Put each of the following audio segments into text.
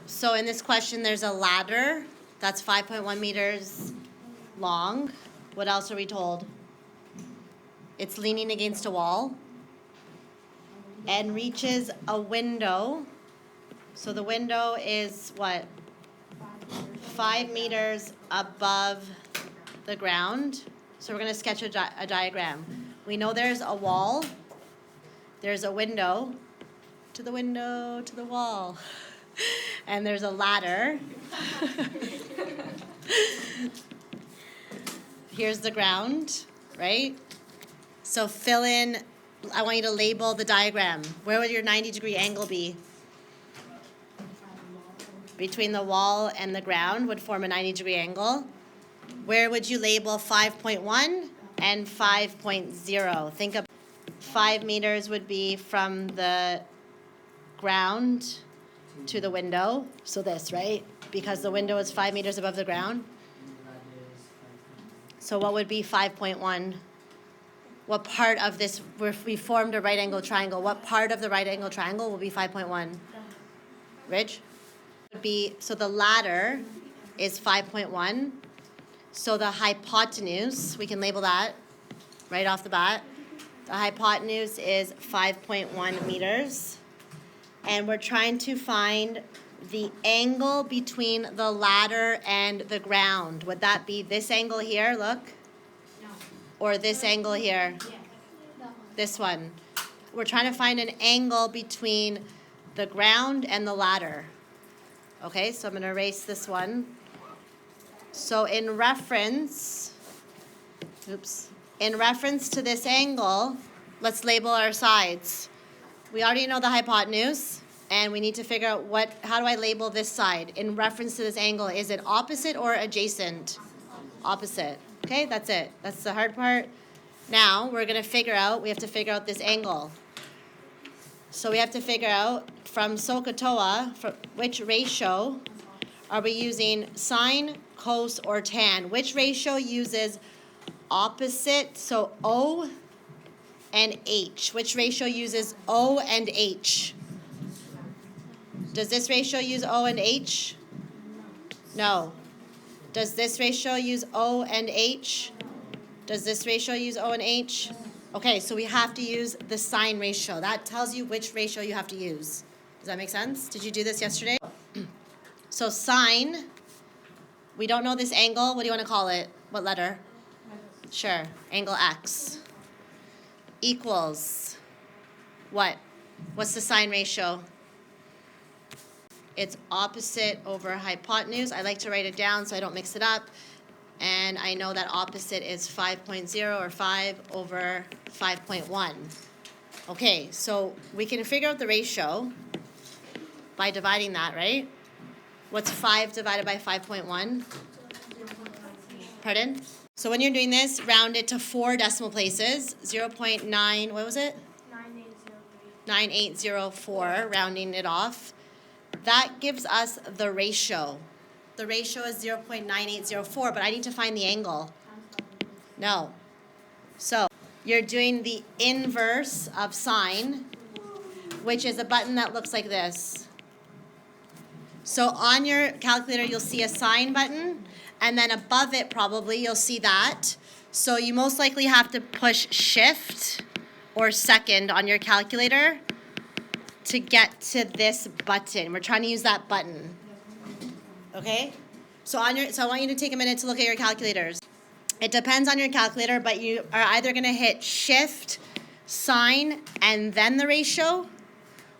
So in this question, there's a ladder that's 5.1 meters long. What else are we told? It's leaning against a wall and reaches a window. So the window is what? 5 meters above the ground. So we're going to sketch a diagram. We know there's a wall. There's a window. To the window, to the wall. And there's a ladder. Here's the ground, right? So fill in, I want you to label the diagram. Where would your 90-degree angle be? Between the wall and the ground would form a 90-degree angle. Where would you label 5.1 and 5.0? Think of 5 meters would be from the ground to the window. So this, right? Because the window is 5 meters above the ground. So what would be 5.1? What part of this, if we formed a right angle triangle, what part of the right angle triangle will be 5.1? Ridge? Would be, so the ladder is 5.1. So the hypotenuse, we can label that right off the bat. The hypotenuse is 5.1 meters. And we're trying to find the angle between the ladder and the ground. Would that be this angle here, look? No. Or this angle here? Yeah. This one. We're trying to find an angle between the ground and the ladder. Okay, so I'm going to erase this one. So in reference to this angle, let's label our sides. We already know the hypotenuse, and we need to figure out how do I label this side? In reference to this angle, is it opposite or adjacent? Opposite. Okay, that's it. That's the hard part. Now, we have to figure out this angle. So we have to figure out from SOHCAHTOA, which ratio are we using, sine, cos, or tan? Which ratio uses opposite, so O and H? Which ratio uses O and H? Does this ratio use O and H? No. Does this ratio use O and H? Does this ratio use O and H? Okay, so we have to use the sine ratio. That tells you which ratio you have to use. Does that make sense? Did you do this yesterday? So sine, we don't know this angle. What do you want to call it? What letter? Sure, angle X. Equals what? What's the sine ratio? It's opposite over hypotenuse. I like to write it down so I don't mix it up. And I know that opposite is 5.0 or 5 over 5.1. Okay, so we can figure out the ratio by dividing that, right? What's 5 divided by 5.1? Pardon? So when you're doing this, round it to 4 decimal places. 0.9, what was it? 9804, rounding it off. That gives us the ratio. The ratio is 0.9804, but I need to find the angle. No. So you're doing the inverse of sine, which is a button that looks like this. So on your calculator, you'll see a sine button, and then above it probably you'll see that. So you most likely have to push shift or second on your calculator to get to this button. We're trying to use that button. Okay? So I want you to take a minute to look at your calculators. It depends on your calculator, but you are either going to hit shift, sine, and then the ratio,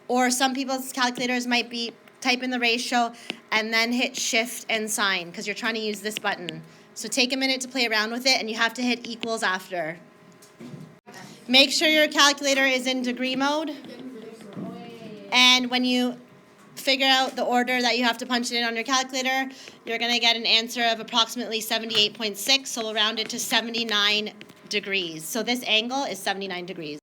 or some people's calculators might be type in the ratio and then hit shift and sine because you're trying to use this button. So take a minute to play around with it, and you have to hit equals after. Make sure your calculator is in degree mode. And when you figure out the order that you have to punch it in on your calculator, you're going to get an answer of approximately 78.6, so we'll round it to 79 degrees. So this angle is 79 degrees.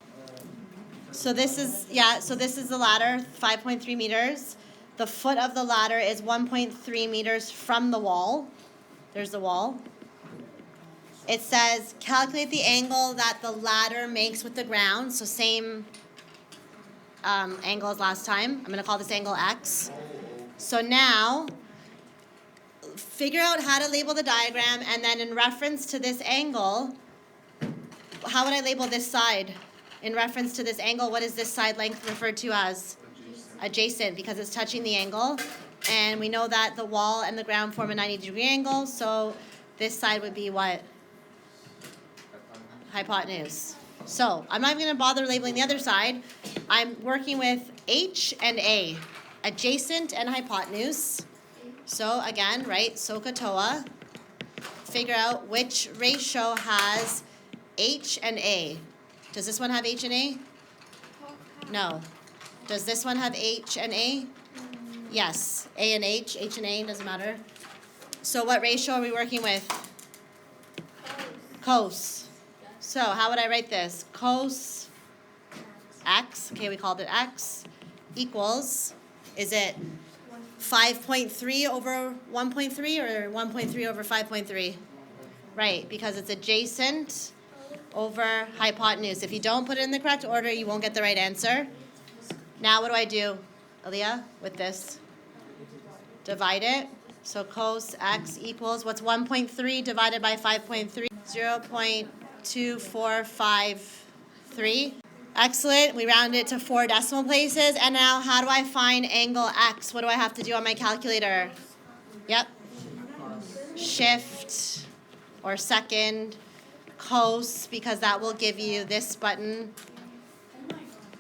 So this is the ladder, 5.3 meters. The foot of the ladder is 1.3 meters from the wall. There's the wall. It says calculate the angle that the ladder makes with the ground, so same angle as last time. I'm going to call this angle X. So now, figure out how to label the diagram, and then in reference to this angle, how would I label this side? In reference to this angle, what is this side length referred to as? Adjacent, because it's touching the angle. And we know that the wall and the ground form a 90-degree angle, so this side would be what? Hypotenuse. So I'm not even going to bother labeling the other side. I'm working with H and A, adjacent and hypotenuse. So again, right, SOHCAHTOA. Figure out which ratio has H and A. Does this one have H and A? No. Does this one have H and A? Yes. A and H and A, doesn't matter. So what ratio are we working with? Cos. So how would I write this? Cos X, okay, we called it X, equals, is it 5.3 over 1.3 or 1.3 over 5.3? Right, because it's adjacent over hypotenuse. If you don't put it in the correct order, you won't get the right answer. Now what do I do, Aaliyah, with this? Divide it. So cos X equals, what's 1.3 divided by 5.3? 0.2453. Excellent. We rounded it to 4 decimal places. And now how do I find angle X? What do I have to do on my calculator? Yep. Shift or second cos, because that will give you this button.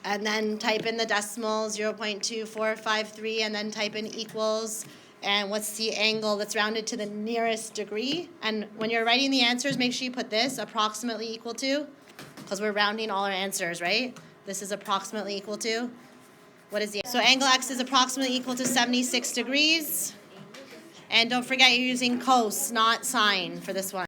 And then type in the decimal, 0.2453, and then type in equals. And what's the angle that's rounded to the nearest degree? And when you're writing the answers, make sure you put this, approximately equal to, because we're rounding all our answers, right? This is approximately equal to. What is the, so angle X is approximately equal to 76 degrees. And don't forget you're using cos, not sine for this one.